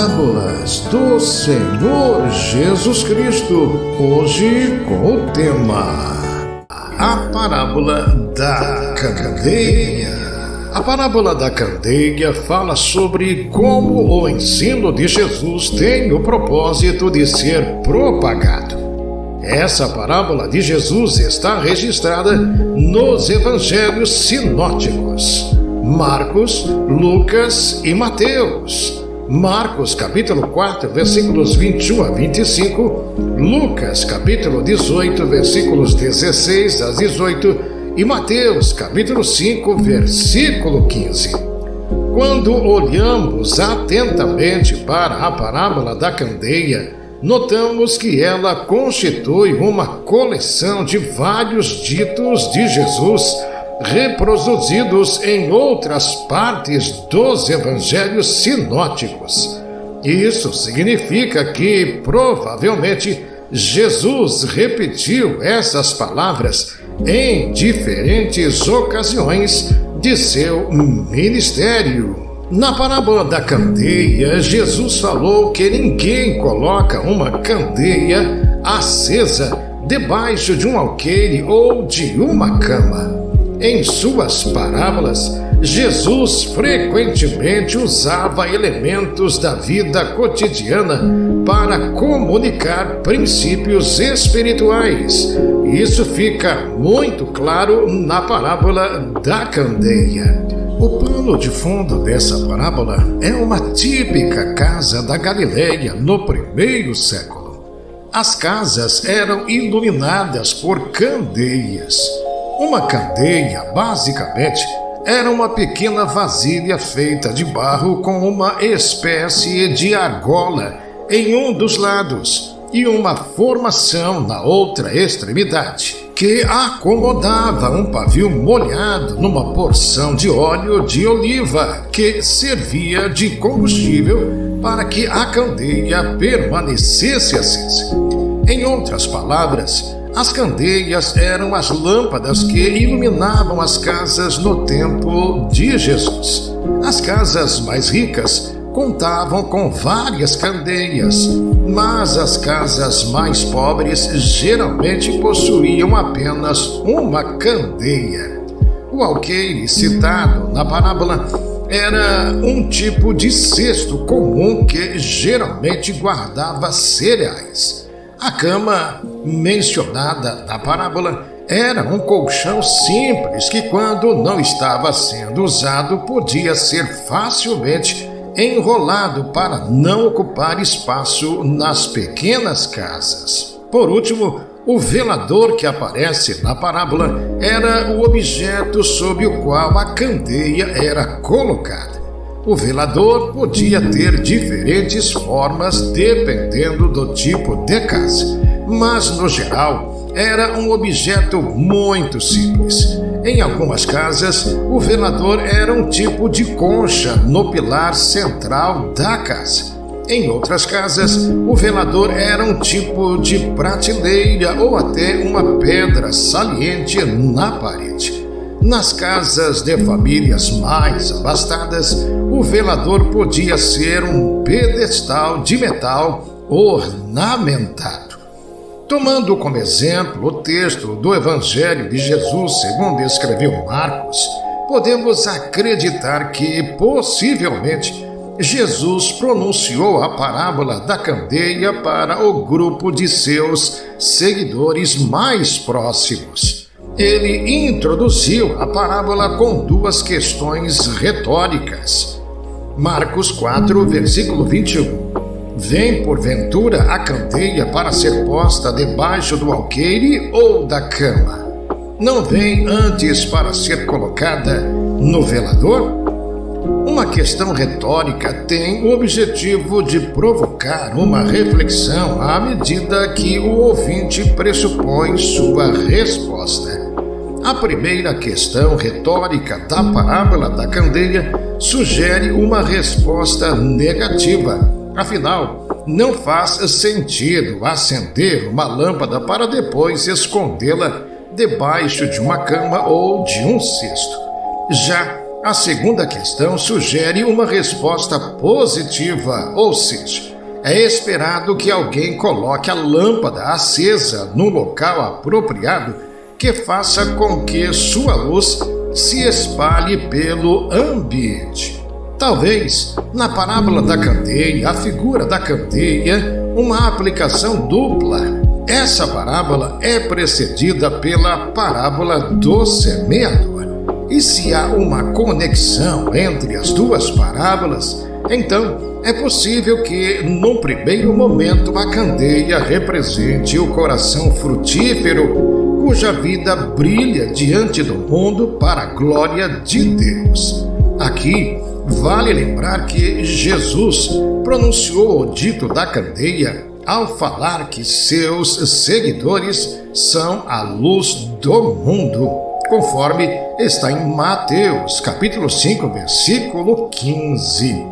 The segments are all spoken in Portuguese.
Parábolas do Senhor Jesus Cristo, hoje com o tema A Parábola da Candeia. A parábola da candeia fala sobre como o ensino de Jesus tem o propósito de ser propagado. Essa parábola de Jesus está registrada nos evangelhos sinóticos: Marcos, Lucas e Mateus. Marcos, capítulo 4, versículos 21 a 25, Lucas, capítulo 18, versículos 16 a 18 e Mateus, capítulo 5, versículo 15. Quando olhamos atentamente para a parábola da candeia, notamos que ela constitui uma coleção de vários ditos de Jesus reproduzidos em outras partes dos evangelhos sinóticos. Isso significa que, provavelmente, Jesus repetiu essas palavras em diferentes ocasiões de seu ministério. Na parábola da candeia, Jesus falou que ninguém coloca uma candeia acesa debaixo de um alqueire ou de uma cama. Em suas parábolas, Jesus frequentemente usava elementos da vida cotidiana para comunicar princípios espirituais. Isso fica muito claro na parábola da candeia. O pano de fundo dessa parábola é uma típica casa da Galileia no primeiro século. As casas eram iluminadas por candeias. Uma candeia, basicamente, era uma pequena vasilha feita de barro com uma espécie de argola em um dos lados e uma formação na outra extremidade, que acomodava um pavio molhado numa porção de óleo de oliva que servia de combustível para que a candeia permanecesse acesa. Em outras palavras, as candeias eram as lâmpadas que iluminavam as casas no tempo de Jesus. As casas mais ricas contavam com várias candeias, mas as casas mais pobres geralmente possuíam apenas uma candeia. O alqueire citado na parábola era um tipo de cesto comum que geralmente guardava cereais. A cama mencionada na parábola era um colchão simples que, quando não estava sendo usado, podia ser facilmente enrolado para não ocupar espaço nas pequenas casas. Por último, o velador que aparece na parábola era o objeto sob o qual a candeia era colocada. O velador podia ter diferentes formas dependendo do tipo de casa, mas, no geral, era um objeto muito simples. Em algumas casas, o velador era um tipo de concha no pilar central da casa. Em outras casas, o velador era um tipo de prateleira ou até uma pedra saliente na parede. Nas casas de famílias mais abastadas, o velador podia ser um pedestal de metal ornamentado. Tomando como exemplo o texto do Evangelho de Jesus segundo escreveu Marcos, podemos acreditar que, possivelmente, Jesus pronunciou a parábola da candeia para o grupo de seus seguidores mais próximos. Ele introduziu a parábola com duas questões retóricas. Marcos 4, versículo 21. Vem porventura a candeia para ser posta debaixo do alqueire ou da cama? Não vem antes para ser colocada no velador? Uma questão retórica tem o objetivo de provocar uma reflexão à medida que o ouvinte pressupõe sua resposta. A primeira questão retórica da parábola da candeia sugere uma resposta negativa. Afinal, não faz sentido acender uma lâmpada para depois escondê-la debaixo de uma cama ou de um cesto. Já A segunda questão sugere uma resposta positiva, ou seja, é esperado que alguém coloque a lâmpada acesa no local apropriado que faça com que sua luz se espalhe pelo ambiente. Talvez, na parábola da candeia, a figura da candeia, uma aplicação dupla. Essa parábola é precedida pela parábola do semeador. E se há uma conexão entre as duas parábolas, então é possível que, num primeiro momento, a candeia represente o coração frutífero, cuja vida brilha diante do mundo para a glória de Deus. Aqui, vale lembrar que Jesus pronunciou o dito da candeia ao falar que seus seguidores são a luz do mundo, conforme está em Mateus, capítulo 5, versículo 15.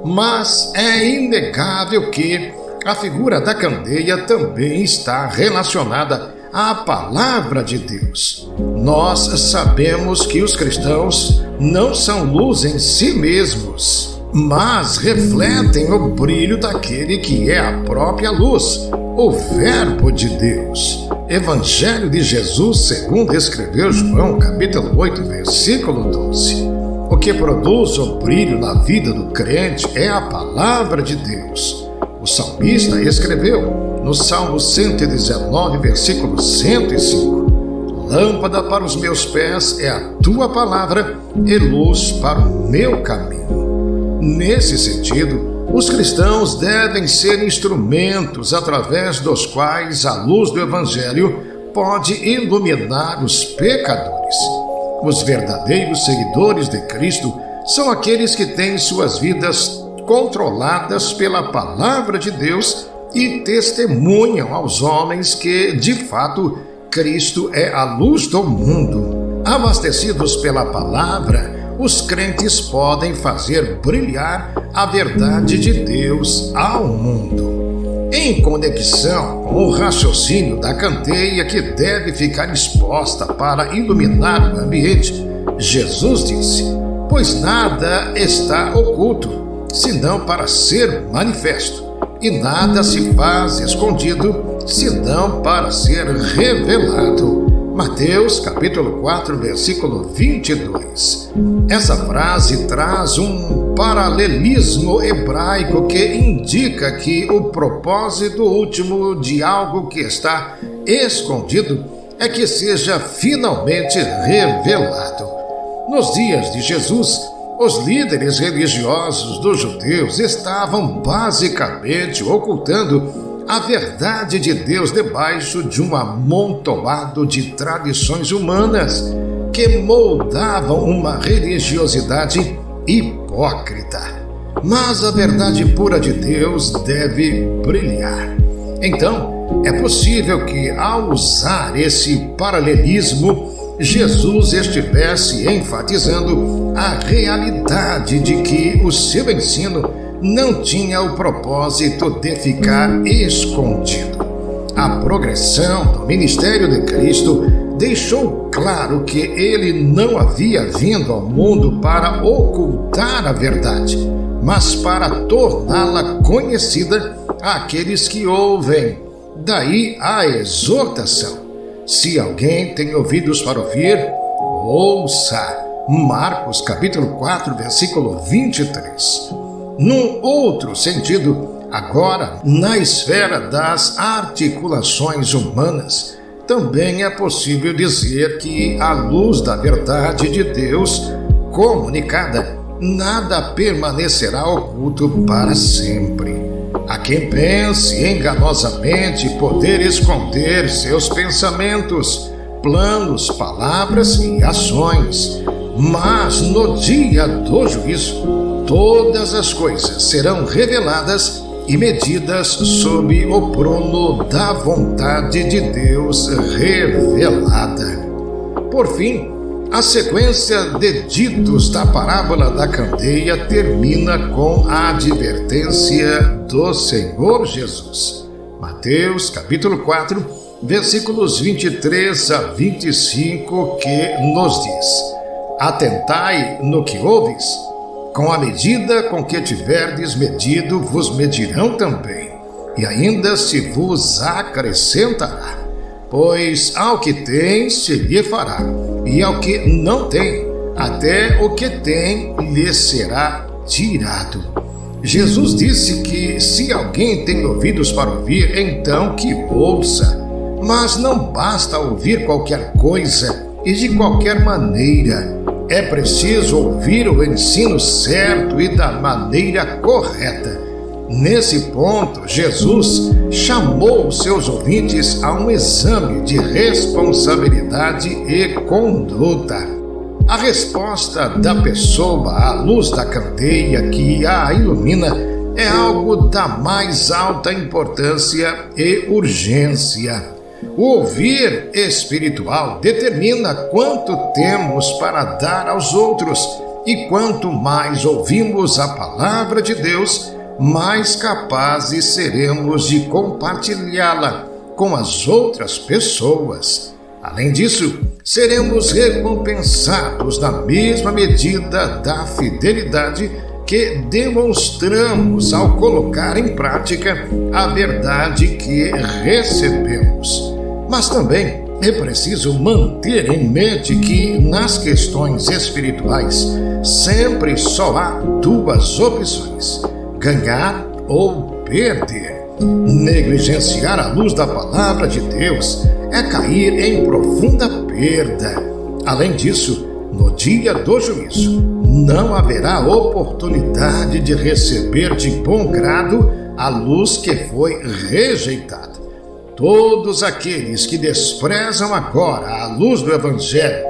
Mas é inegável que a figura da candeia também está relacionada à palavra de Deus. Nós sabemos que os cristãos não são luz em si mesmos, mas refletem o brilho daquele que é a própria luz, o Verbo de Deus. Evangelho de Jesus, segundo escreveu João, capítulo 8, versículo 12. O que produz o brilho na vida do crente é a palavra de Deus. O salmista escreveu no Salmo 119, versículo 105: Lâmpada para os meus pés é a tua palavra e luz para o meu caminho. Nesse sentido, os cristãos devem ser instrumentos através dos quais a luz do Evangelho pode iluminar os pecadores. Os verdadeiros seguidores de Cristo são aqueles que têm suas vidas controladas pela palavra de Deus e testemunham aos homens que, de fato, Cristo é a luz do mundo. Abastecidos pela palavra, os crentes podem fazer brilhar a verdade de Deus ao mundo. Em conexão com o raciocínio da candeia que deve ficar exposta para iluminar o ambiente, Jesus disse: Pois nada está oculto, senão para ser manifesto, e nada se faz escondido, senão para ser revelado. Mateus, capítulo 4, versículo 22. Essa frase traz um paralelismo hebraico que indica que o propósito último de algo que está escondido é que seja finalmente revelado. Nos dias de Jesus, os líderes religiosos dos judeus estavam basicamente ocultando a verdade de Deus debaixo de um amontoado de tradições humanas que moldavam uma religiosidade hipócrita. Mas a verdade pura de Deus deve brilhar. Então, é possível que, ao usar esse paralelismo, Jesus estivesse enfatizando a realidade de que o seu ensino não tinha o propósito de ficar escondido. A progressão do ministério de Cristo deixou claro que ele não havia vindo ao mundo para ocultar a verdade, mas para torná-la conhecida àqueles que ouvem. Daí a exortação: se alguém tem ouvidos para ouvir, ouça. Marcos capítulo 4, versículo 23. Num outro sentido, agora, na esfera das articulações humanas, também é possível dizer que a luz da verdade de Deus comunicada, nada permanecerá oculto para sempre. Há quem pense enganosamente poder esconder seus pensamentos, planos, palavras e ações, mas no dia do juízo, todas as coisas serão reveladas e medidas sob o prumo da vontade de Deus revelada. Por fim, a sequência de ditos da parábola da candeia termina com a advertência do Senhor Jesus. Mateus, capítulo 4, versículos 23 a 25, que nos diz: Atentai no que ouves, com a medida com que tiverdes medido, vos medirão também, e ainda se vos acrescentará. Pois ao que tem se lhe fará, e ao que não tem, até o que tem lhe será tirado. Jesus disse que se alguém tem ouvidos para ouvir, então que ouça. Mas não basta ouvir qualquer coisa e de qualquer maneira. É preciso ouvir o ensino certo e da maneira correta. Nesse ponto, Jesus chamou os seus ouvintes a um exame de responsabilidade e conduta. A resposta da pessoa à luz da candeia que a ilumina é algo da mais alta importância e urgência. O ouvir espiritual determina quanto temos para dar aos outros, e quanto mais ouvimos a palavra de Deus, mais capazes seremos de compartilhá-la com as outras pessoas. Além disso, seremos recompensados na mesma medida da fidelidade que demonstramos ao colocar em prática a verdade que recebemos. Mas também é preciso manter em mente que, nas questões espirituais, sempre só há duas opções: ganhar ou perder. Negligenciar a luz da palavra de Deus é cair em profunda perda. Além disso, no dia do juízo, não haverá oportunidade de receber de bom grado a luz que foi rejeitada. Todos aqueles que desprezam agora a luz do Evangelho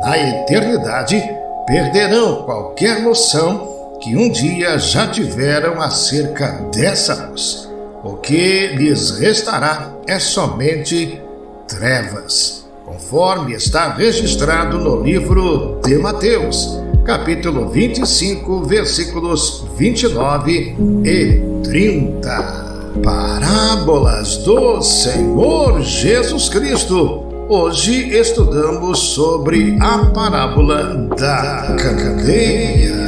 na eternidade perderão qualquer noção que um dia já tiveram acerca dessa luz. O que lhes restará é somente trevas, conforme está registrado no livro de Mateus, capítulo 25, versículos 29 e 30. Parábolas do Senhor Jesus Cristo. Hoje estudamos sobre a parábola da candeia.